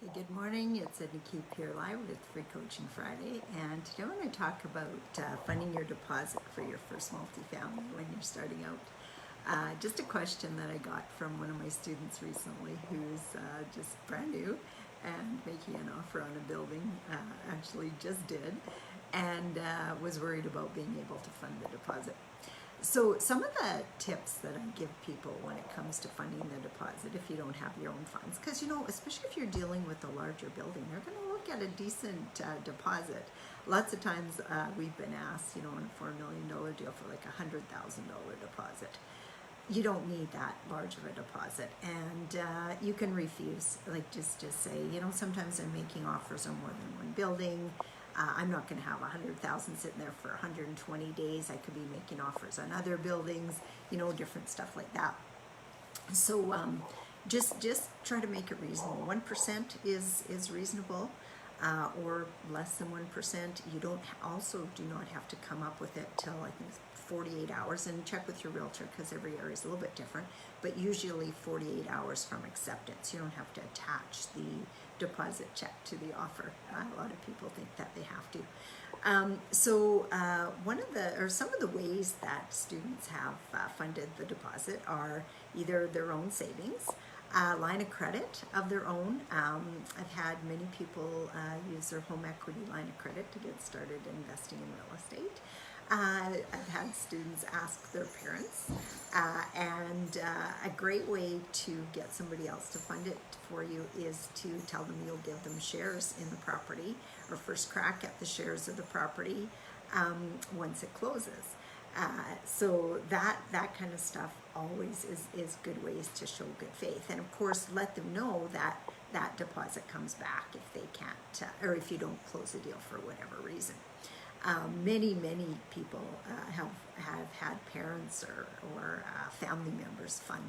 Hey, good morning. It's Edna Keep here live with Free Coaching Friday, and today I want to talk about funding your deposit for your first multifamily when you're starting out. Just a question that I got from one of my students recently who's just brand new and making an offer on a building, actually just did, and was worried about being able to fund the deposit. So some of the tips that I give people when it comes to funding the deposit if you don't have your own funds, because especially if you're dealing with a larger building, they're going to look at a decent deposit. Lots of times we've been asked, on a $4 million deal for like a $100,000 deposit. You don't need that large of a deposit, and you can refuse. Like just say, sometimes I'm making offers on more than one building. I'm not going to have 100,000 sitting there for 120 days. I could be making offers on other buildings, different stuff like that. So just try to make it reasonable. 1% is reasonable, or less than 1%. You do not have to come up with it till I think 48 hours, and check with your realtor because every area is a little bit different, but usually 48 hours from acceptance. You don't have to attach the deposit check to the offer. A lot of people think that they have to. Some of the ways that students have funded the deposit are either their own savings, line of credit of their own. I've had many people use their home equity line of credit to get started investing in real estate. I've had students ask their parents, and a great way to get somebody else to fund it for you is to tell them you'll give them shares in the property, or first crack at the shares of the property once it closes. So that kind of stuff always is good ways to show good faith, and of course let them know that that deposit comes back if they can't, or if you don't close the deal for whatever reason. Many people have had parents or family members fund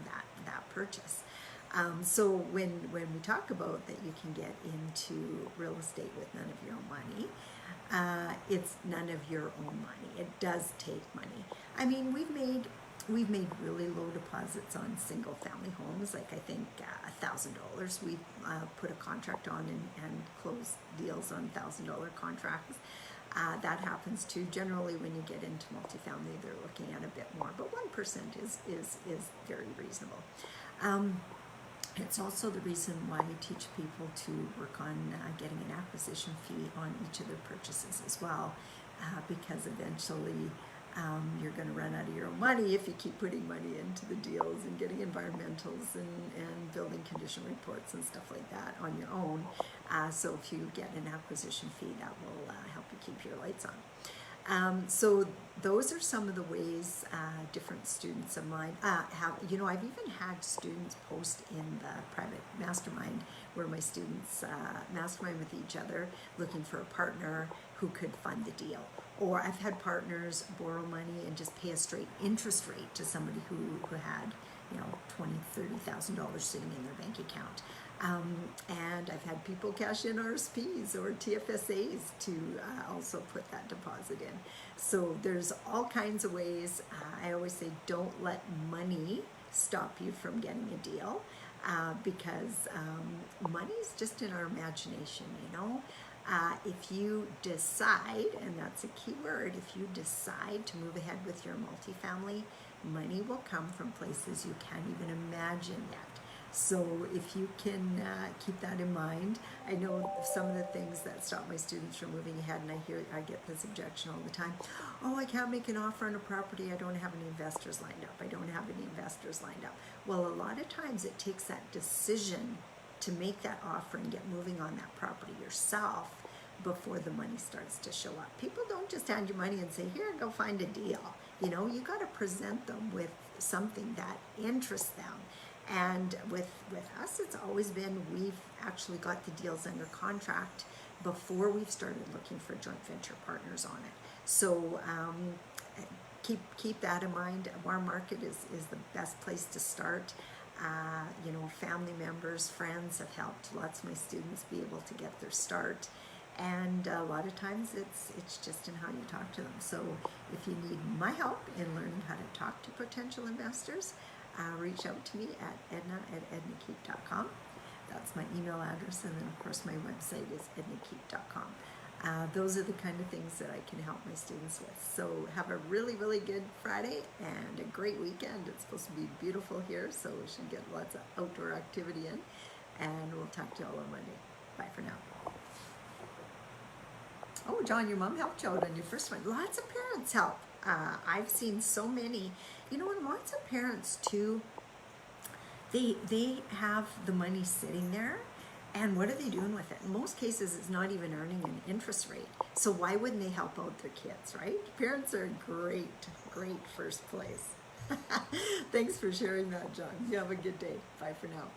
that purchase. So when we talk about that you can get into real estate with none of your own money, it's none of your own money. It does take money. I mean, we've made really low deposits on single family homes, like I think $1,000. We put a contract on and close deals on $1,000 contracts. That happens too. Generally, when you get into multifamily, they're looking at a bit more, but 1% is very reasonable. It's also the reason why I teach people to work on getting an acquisition fee on each of their purchases as well, because eventually you're going to run out of your own money if you keep putting money into the deals and getting environmentals and building condition reports and stuff like that on your own. So if you get an acquisition fee, that will help you keep your lights on. So those are some of the ways different students of mine have. I've even had students post in the private mastermind where my students mastermind with each other looking for a partner who could fund the deal. Or I've had partners borrow money and just pay a straight interest rate to somebody who had $20,000-$30,000 sitting in their bank account. And I've had people cash in RSPs or TFSAs to also put that deposit in. So there's all kinds of ways. I always say don't let money stop you from getting a deal, because money is just in our imagination, if you decide, and that's a key word, if you decide to move ahead with your multifamily, money will come from places you can't even imagine yet. So if you can keep that in mind. I know some of the things that stop my students from moving ahead, and I get this objection all the time. Oh, I can't make an offer on a property. I don't have any investors lined up. Well, a lot of times it takes that decision to make that offer and get moving on that property yourself before the money starts to show up. People don't just hand you money and say, here, go find a deal. You got to present them with something that interests them. And with us, it's always been, we've actually got the deals under contract before we've started looking for joint venture partners on it. So keep that in mind. Our market is the best place to start. Family members, friends have helped lots of my students be able to get their start. And a lot of times it's just in how you talk to them. So if you need my help in learning how to talk to potential investors, reach out to me at edna@ednakeep.com. That's my email address, and then of course my website is ednakeep.com. Those are the kind of things that I can help my students with. So have a really, really good Friday and a great weekend. It's supposed to be beautiful here, so we should get lots of outdoor activity in. And we'll talk to you all on Monday. Bye for now. Oh, John, your mom helped you out on your first one. Lots of parents help. I've seen so many, and lots of parents too, they have the money sitting there, and what are they doing with it? In most cases, it's not even earning an interest rate. So why wouldn't they help out their kids, right? Parents are great first place. Thanks for sharing that, John. You have a good day. Bye for now.